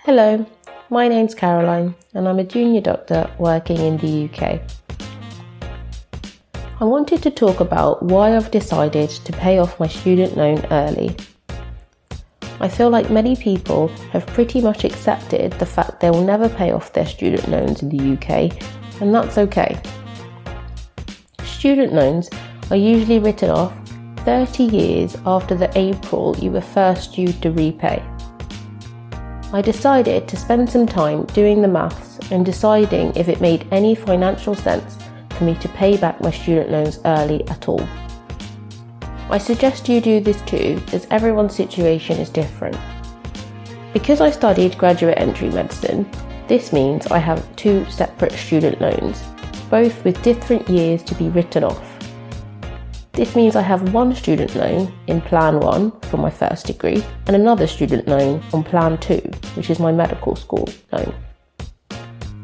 Hello, my name's Caroline and I'm a junior doctor working in the UK. I wanted to talk about why I've decided to pay off my student loan early. I feel like many people have pretty much accepted the fact they will never pay off their student loans in the UK, and that's okay. Student loans are usually written off 30 years after the April you were first due to repay. I decided to spend some time doing the maths and deciding if it made any financial sense for me to pay back my student loans early at all. I suggest you do this too, as everyone's situation is different. Because I studied graduate entry medicine, this means I have two separate student loans, both with different years to be written off. This means I have one student loan in Plan 1 for my first degree and another student loan on Plan 2, which is my medical school loan.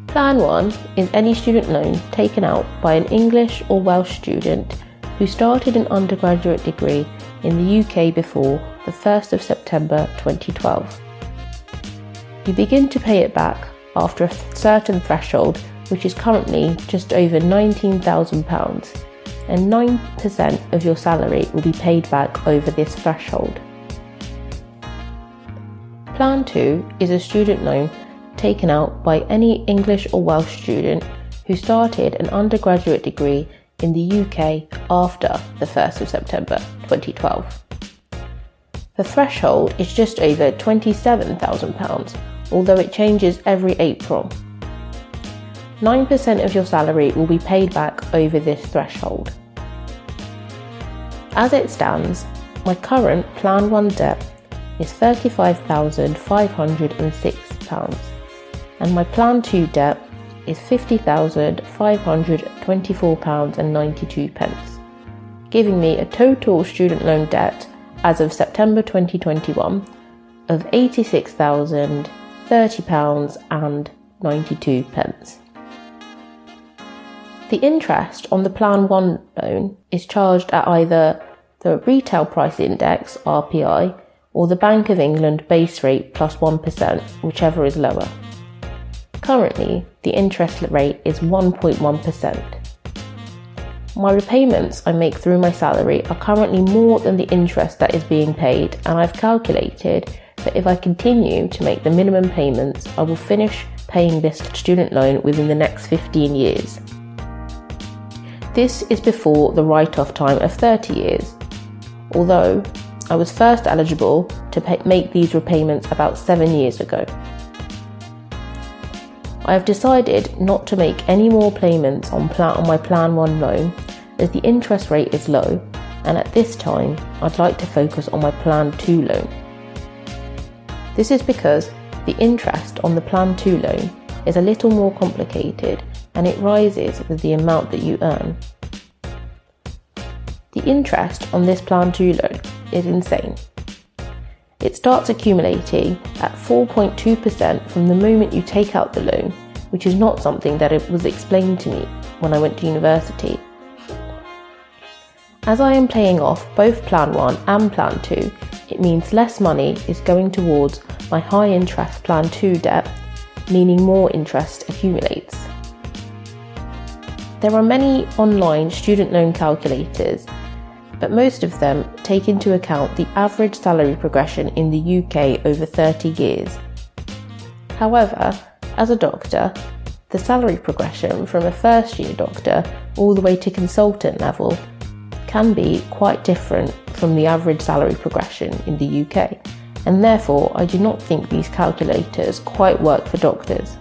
Plan 1 is any student loan taken out by an English or Welsh student who started an undergraduate degree in the UK before the 1st of September 2012. You begin to pay it back after a certain threshold, which is currently just over £19,000. And 9% of your salary will be paid back over this threshold. Plan 2 is a student loan taken out by any English or Welsh student who started an undergraduate degree in the UK after the 1st of September 2012. The threshold is just over £27,000, although it changes every April. 9% of your salary will be paid back over this threshold. As it stands, my current Plan 1 debt is £35,506 and my Plan 2 debt is £50,524.92, giving me a total student loan debt as of September 2021 of £86,030.92. The interest on the Plan 1 loan is charged at either the retail price index, RPI, or the Bank of England base rate plus 1%, whichever is lower. Currently, the interest rate is 1.1%. My repayments I make through my salary are currently more than the interest that is being paid, and I've calculated that if I continue to make the minimum payments, I will finish paying this student loan within the next 15 years. This is before the write-off time of 30 years, although I was first eligible to make these repayments about 7 years ago. I have decided not to make any more payments on my Plan 1 loan as the interest rate is low, and at this time I'd like to focus on my Plan 2 loan. This is because the interest on the Plan 2 loan is a little more complicated and it rises with the amount that you earn. The interest on this Plan 2 loan is insane. It starts accumulating at 4.2% from the moment you take out the loan, which is not something that it was explained to me when I went to university. As I am paying off both Plan 1 and Plan 2, it means less money is going towards my high interest Plan 2 debt, meaning more interest accumulates. There are many online student loan calculators, but most of them take into account the average salary progression in the UK over 30 years. However, as a doctor, the salary progression from a first year doctor all the way to consultant level can be quite different from the average salary progression in the UK, and therefore I do not think these calculators quite work for doctors.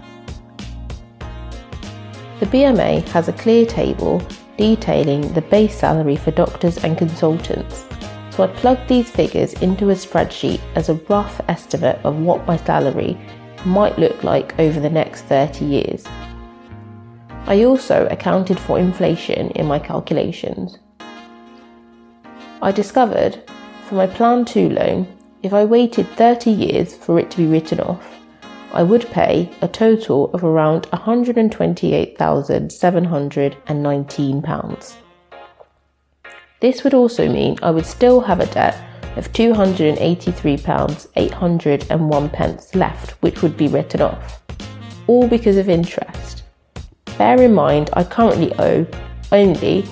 The BMA has a clear table detailing the base salary for doctors and consultants, so I plugged these figures into a spreadsheet as a rough estimate of what my salary might look like over the next 30 years. I also accounted for inflation in my calculations. I discovered for my Plan 2 loan, if I waited 30 years for it to be written off, I would pay a total of around £128,719. This would also mean I would still have a debt of £283.801 left, which would be written off, all because of interest. Bear in mind, I currently owe only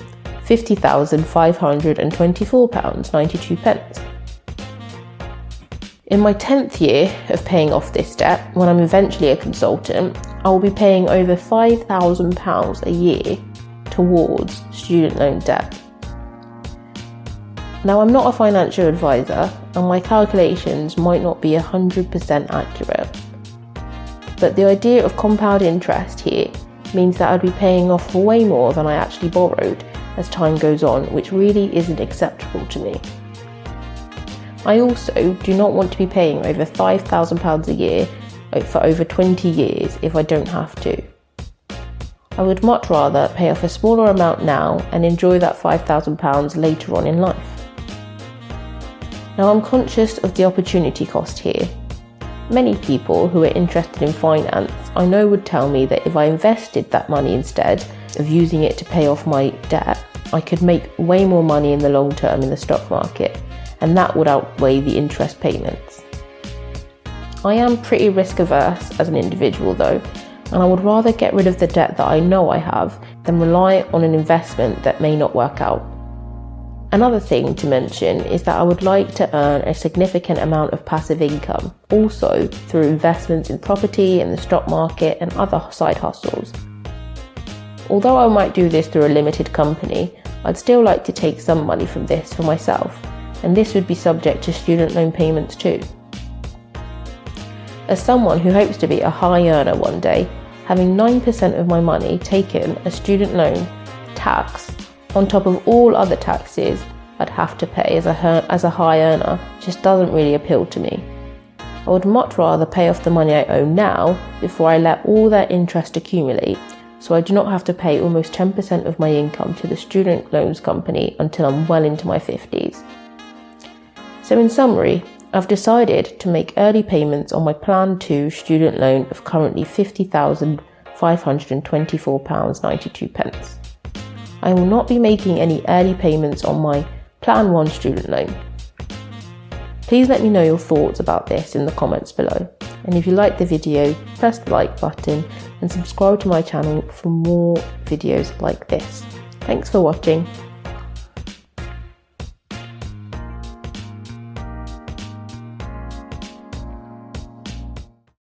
£50,524.92. In my 10th year of paying off this debt, when I'm eventually a consultant, I will be paying over £5,000 a year towards student loan debt. Now, I'm not a financial advisor and my calculations might not be 100% accurate, but the idea of compound interest here means that I'd be paying off way more than I actually borrowed as time goes on, which really isn't acceptable to me. I also do not want to be paying over £5,000 a year for over 20 years if I don't have to. I would much rather pay off a smaller amount now and enjoy that £5,000 later on in life. Now, I'm conscious of the opportunity cost here. Many people who are interested in finance I know would tell me that if I invested that money instead of using it to pay off my debt, I could make way more money in the long term in the stock market, and that would outweigh the interest payments. I am pretty risk averse as an individual though, and I would rather get rid of the debt that I know I have than rely on an investment that may not work out. Another thing to mention is that I would like to earn a significant amount of passive income, also through investments in property and the stock market and other side hustles. Although I might do this through a limited company, I'd still like to take some money from this for myself, and this would be subject to student loan payments too. As someone who hopes to be a high earner one day, having 9% of my money taken as student loan tax on top of all other taxes I'd have to pay as a high earner just doesn't really appeal to me. I would much rather pay off the money I owe now before I let all that interest accumulate, so I do not have to pay almost 10% of my income to the student loans company until I'm well into my 50s. So in summary, I've decided to make early payments on my Plan 2 student loan of currently £50,524.92. I will not be making any early payments on my Plan 1 student loan. Please let me know your thoughts about this in the comments below. And if you liked the video, press the like button and subscribe to my channel for more videos like this. Thanks for watching.